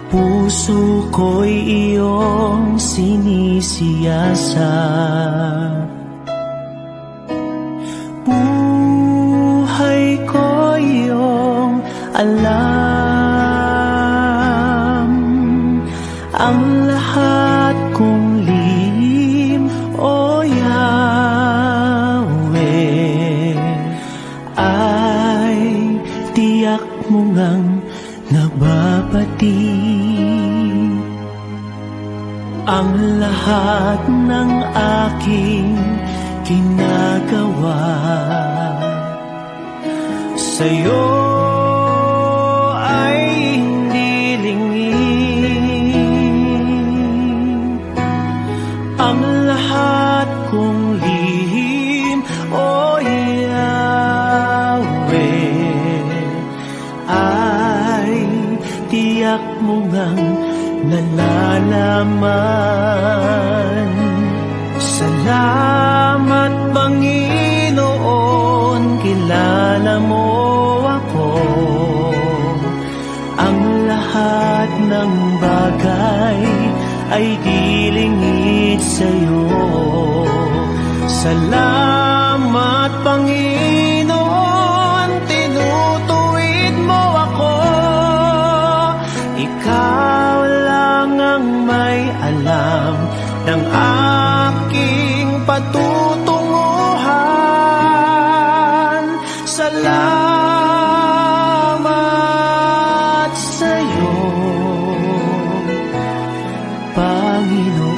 Puso ko'y iyong sinisiyasat, buhay ko iyong alam. Ang lahat kong lihim, O Yahweh, ay tiyak mo ngang nababati. Ang lahat ng aking ginagawa sa'yo ay hindi lingid. Ang lahat kong lihim, O Yahweh, ay tiyak mo ngang nalalaman. Salamat, Panginoon, kilala mo ako. Ang lahat ng bagay ay di lingid sa'yo. Salamat, Panginoon, tinutuwid mo ako. Ikaw lang ang may alam ng aking patutunguhan. Salamat sa'yo, Panginoon.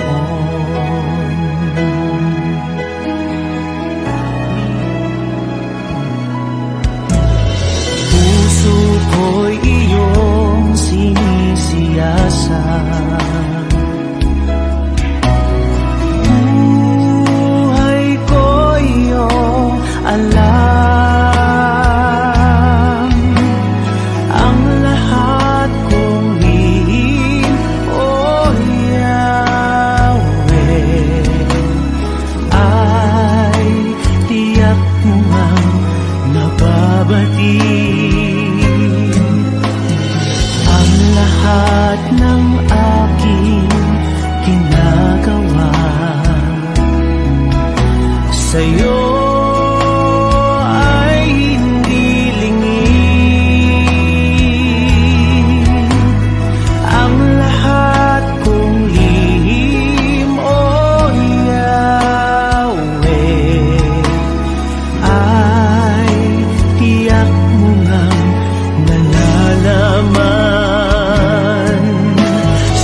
Puso ko'y iyong sinisiyasat, buhay ko iyong alam. Ang lahat kong lihim, O Yahweh, ay tiyak mo ngang nababati. Ang lahat ng aking ginagawa sa'yo ay hindi lingid. Ang lahat kong lihim, O Yahweh, ay tiyak mo ngang nalalaman.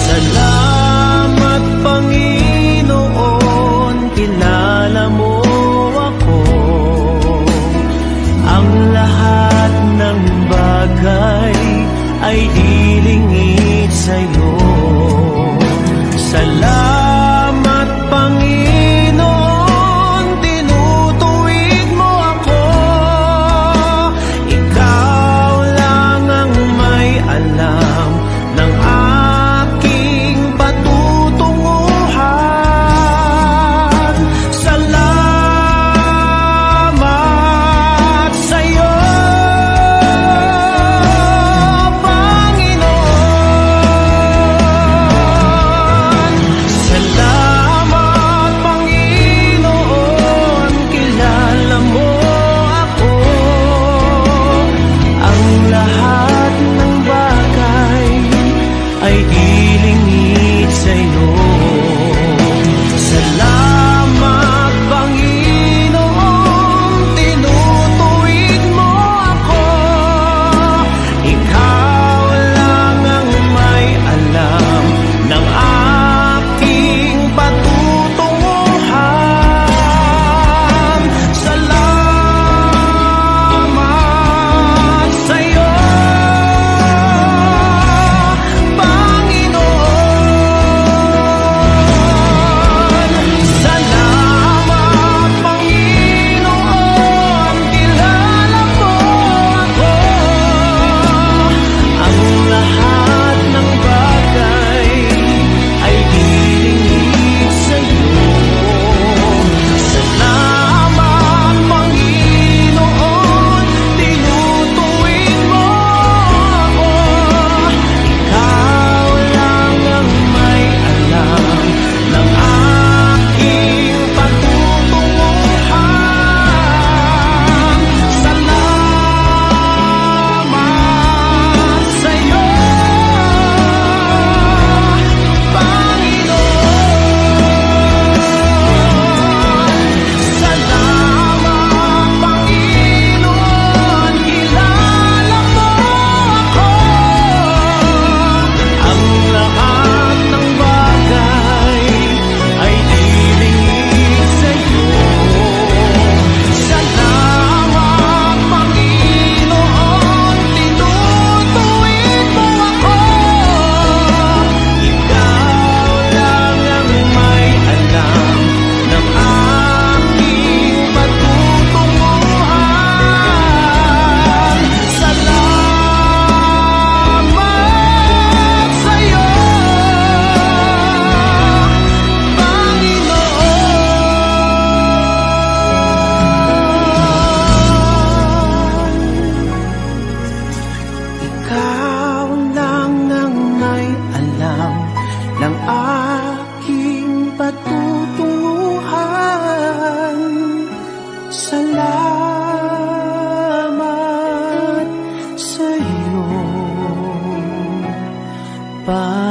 Salamat, Panginoon, kilala mo ako. Ang lahat ng bagay ay di lingid sa'yo. Salamat, Panginoon, tinutuwid mo ako. Ikaw lang ang may alam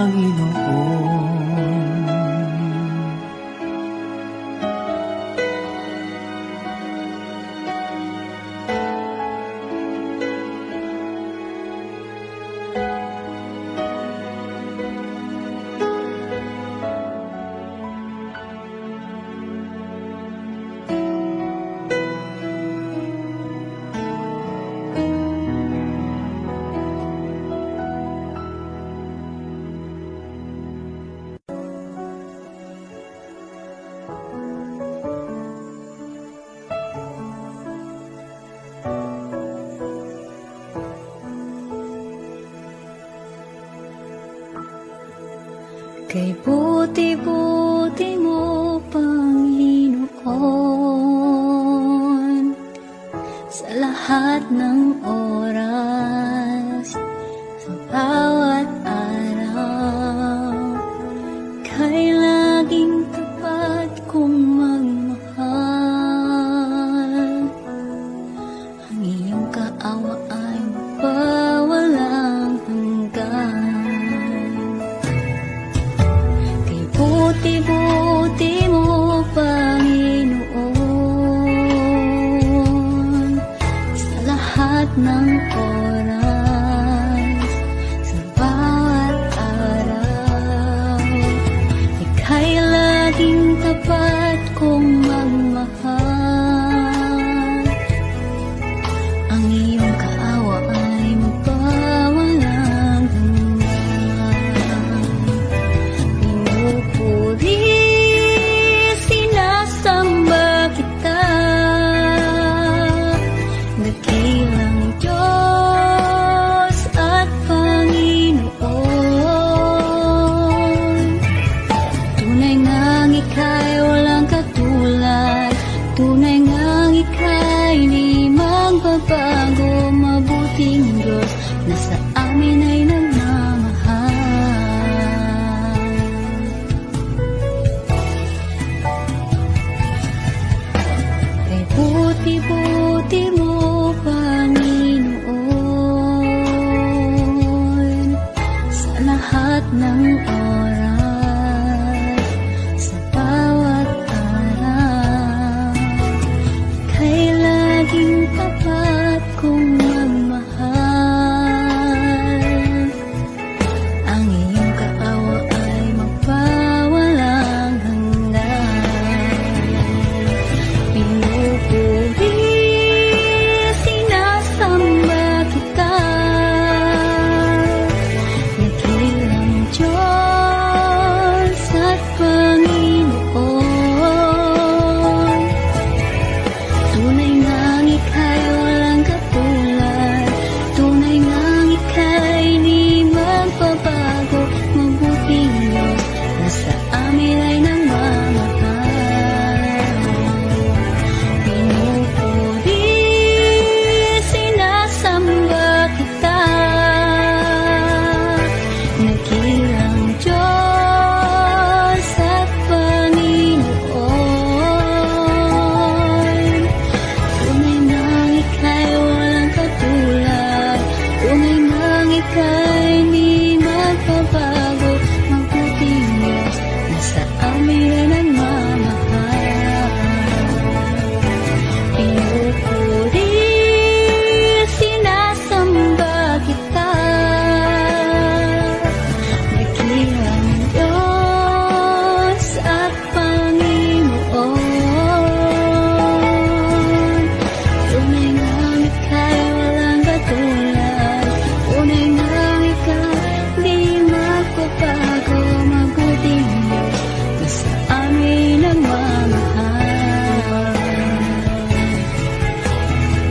Panginoon. Kay buti-buti mo, Panginoon, sa lahat ng oras, sa bawat araw, kay laging tapat kong magmahal. Ang iyong kaawa ay mapawalang hanggan. Buti-buti mo, Panginoon, sa lahat ng oras, sa bawat araw, ika'y laging tapat kong magmahal. Ang iyong kaawa ay mapawalang hanggan. Pinupuri, sinasamba kita, dakilang Diyos at Panginoon. Tunay ngang ika'y walang katulad, tunay ngang ika'y di magbabago. Mabuting Diyos na sa amin ay nagmamahal. Kay buti-buti mo, Panginoon, sa lahat ng oras, sa bawat araw, kay laging tapat kong magmahal. Ang iyong kaawa ay mapawalang hanggan. Pinupuri, sinasamba kita, dakilang Diyos at Panginoon. Tunay ngang ika'y walang katulad, tunay ngang ika'y di magbabago. Mabuting Diyos na sa amin ay nagmamahal. Pinupuri, sinasamba kita, dakilang Diyos at Panginoon. Tunay ngang ika'y walang katulad, tunay ngang ika'y di magbabago. Mabuting Diyos na sa amin ay nagmamahal. Pinupuri, sinasamba kita, dakilang Diyos at Panginoon. Tunay ngang ika'y walang katulad, tunay ngang ika'y di magbabago. Mabuting Diyos na sa amin nagmamahal.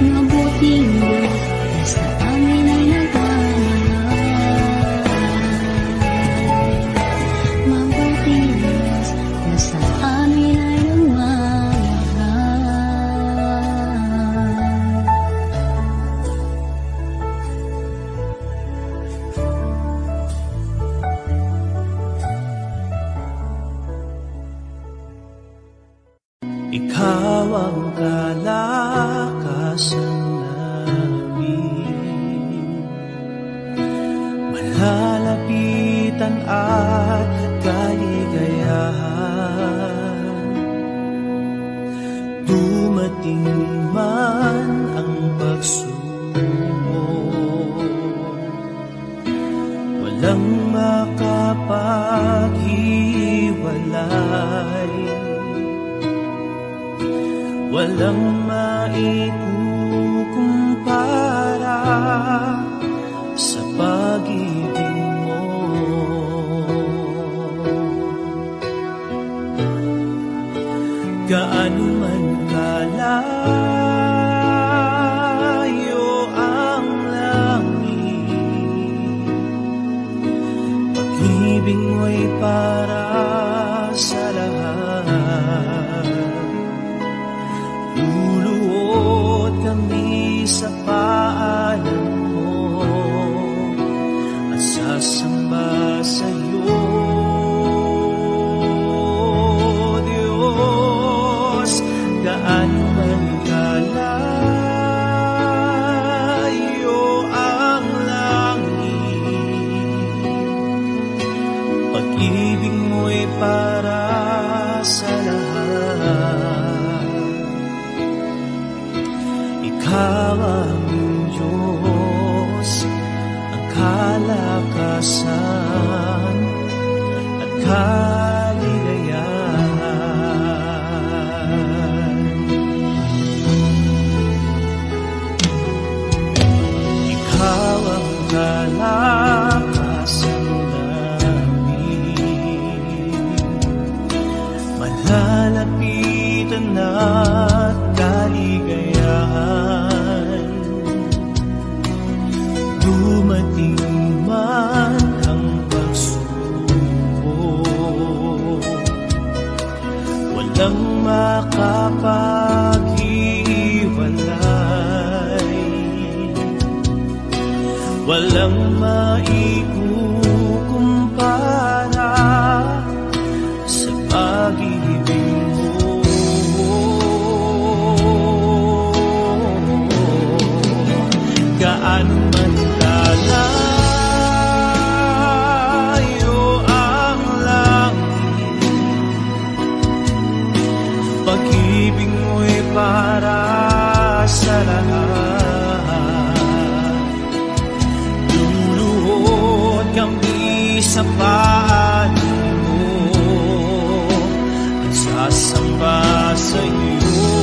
Mabuting Diyos na sa amin ay nagmamahal. Mabuting Diyos na sa amin ay nagmamahal. Ikaw ang kalakasan namin, malalapit kapitan at kaligayahan. Dumating man ang pagsubok, walang makapaghiwalay, walang maikukumpara sa pag-ibig mo. Gaano man kalayo ang langit, pag-ibig mo'y para sa lahat. Luluhod kami sa paanan mo at sasamba sa'yo, Diyos. Gaano man kalayo ang langit, pag-ibig mo'y para sa lahat. Ikaw ang Diyos, ang kalakasan at kaligayahan. Ikaw ang kalakasan namin, malalapitan at kaligayahan. Dumating man ang pagsubok, walang makapaghiwalay, walang maikukumpara sa pag-ibig mo. Gaano man kalayo ang langit, pag-ibig mo'y para sa lahat. Luluhod kami sa paanan mo at sasamba sa iyo,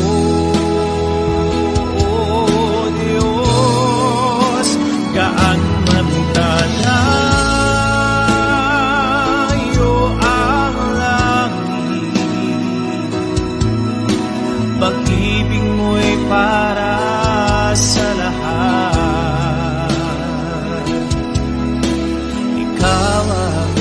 Diyos. Gaano man kalayo ang langit, pag-ibig mo'y para sa lahat. Ikaw ang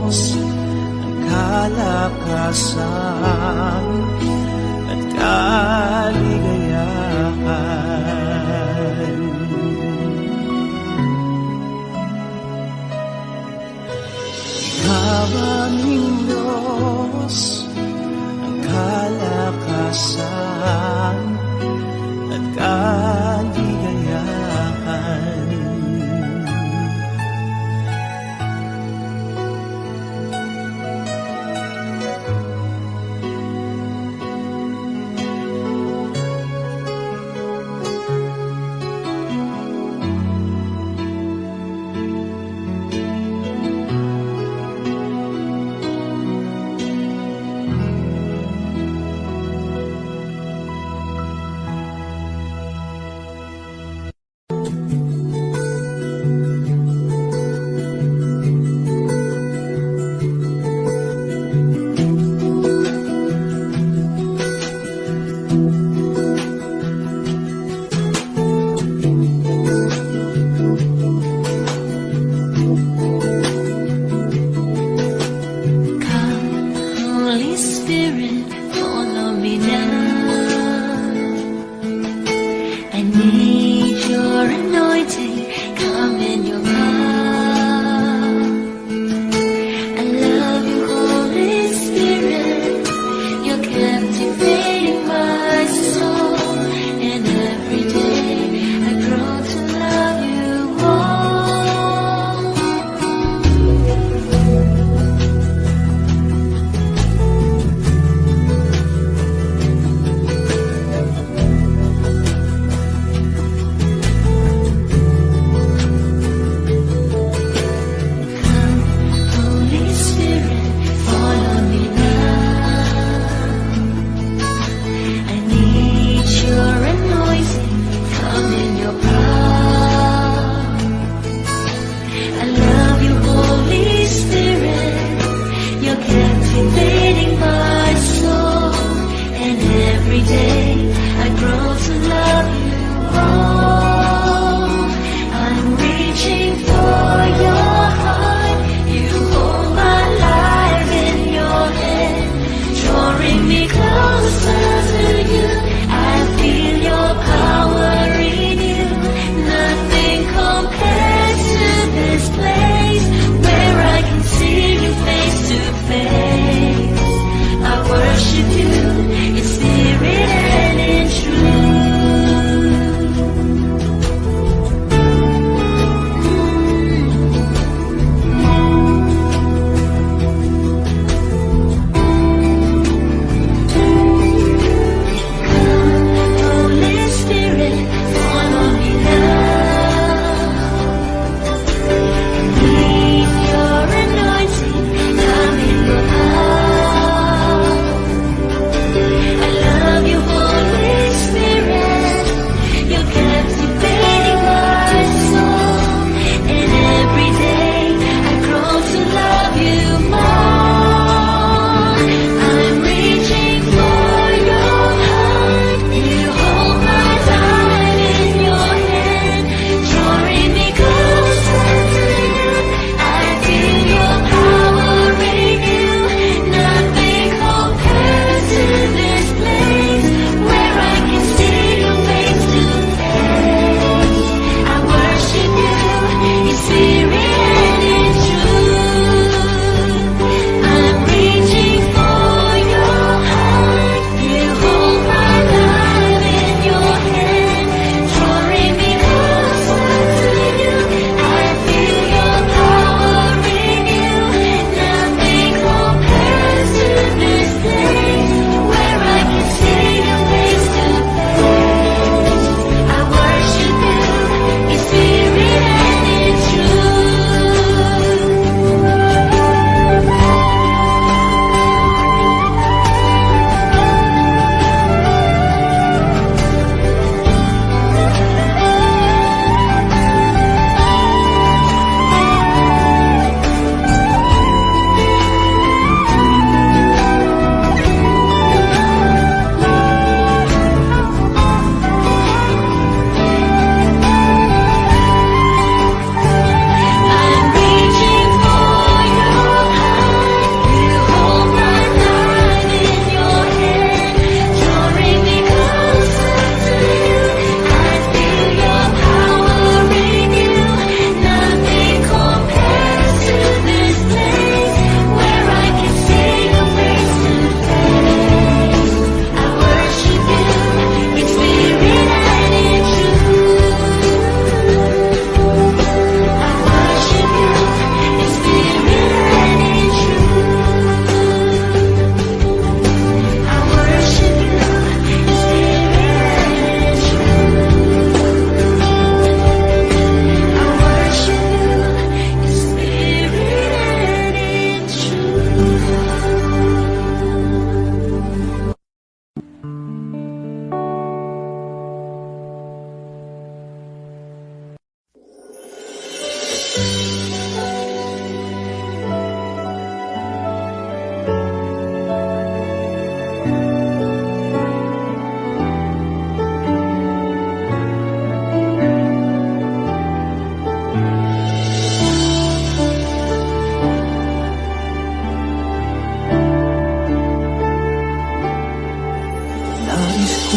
Diyos ang kalakasan at kaligayahan. Ikaw aming Diyos ang kalakasan at kaligayahan.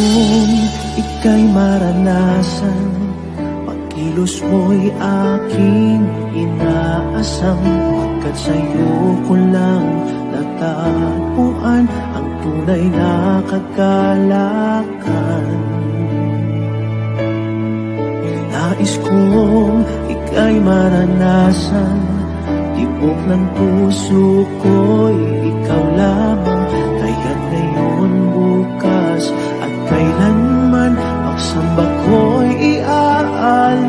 kong ika'y maranasan, pagkilos mo'y aking inaasam, pagkat sa'yo ko lang natagpuan ang tunay na kagalakan. Nais kong ika'y maranasan, tibok ng puso ko'y ikaw lamang, kaya't ngayon, bukas at kailanman, pagsamba ko'y iaalay.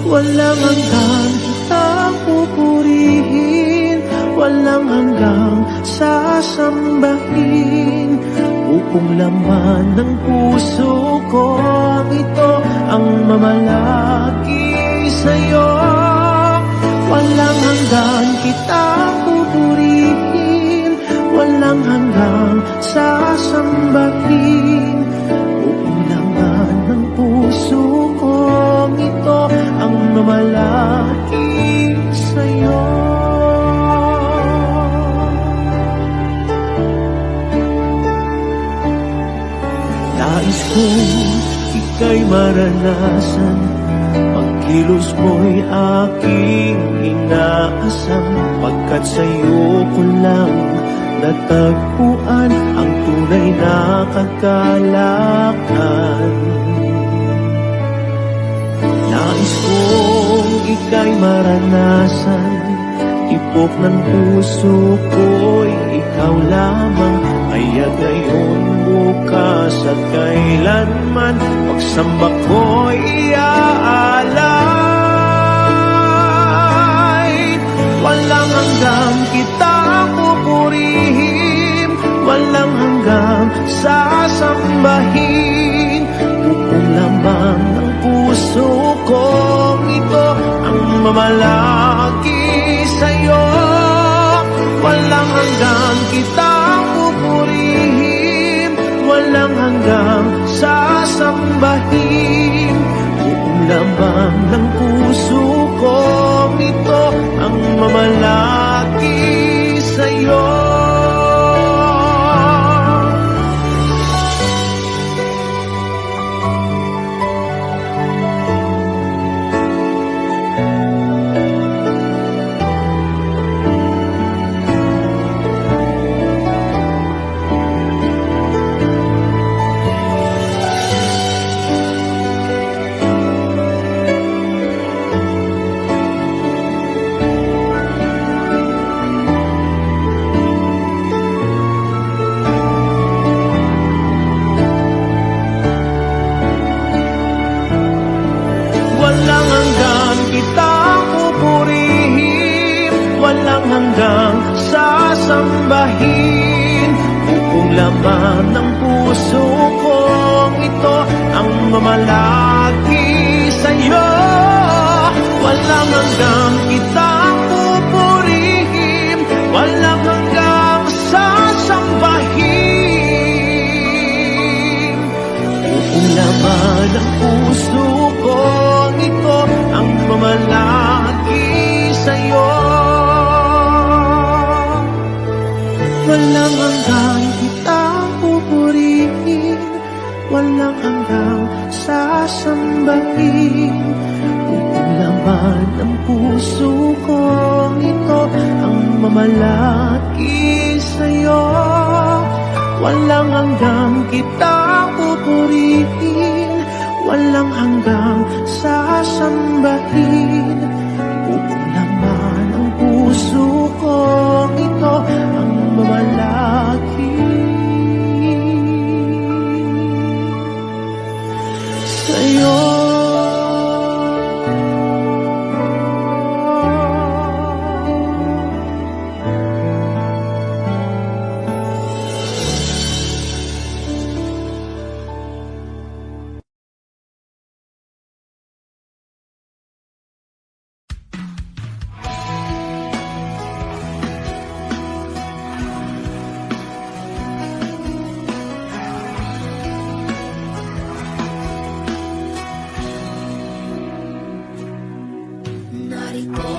Walang hanggang kitang pupurihin, walang hanggang sasambahin, buong laman ng puso ko ito ang mamalagi sa'yo. Walang hanggan kitang pupurihin, walang hanggang sasambahin, buong laman ng puso ko ito ang mamalagi sa'yo. Nais kong ika'y maranasan, pagkilos mo'y aking inaasam, pagkat sa'yo ko lang natagpuan ang tunay na kagalakan. Nais kong ika'y maranasan, tibok ng puso ko'y ikaw lamang, kaya ngayon, bukas at kailanman, pagsamba ko'y iaalay. Walang hanggang kitang pupurihin, walang hanggang sasambahin, buong laman ng puso ko ito ang mamalagi sa'yo. Walang hanggang kitang pupurihin, walang hanggang sasambahin, buong laman ng puso ko ito ang mamalagi sa'yo. Walang hanggang kitang pupurihin, walang hanggang sasambahin, buong laman ng puso ko ito ang mamalagi sa'yo. Walang hanggang kitang pupurihin, walang hanggang sasambahin, buong laman ng puso ko ito ang mamalagi sa'yo. Walang hanggang kitang pupurihin, walang hanggang sasambahin, buong laman ng puso ko ito ang mamalagi sa'yo. Walang hanggang kitang pupurihin, walang hanggang sasambahin, buong laman ng puso ko ito ang mamalagi sa'yo. Narito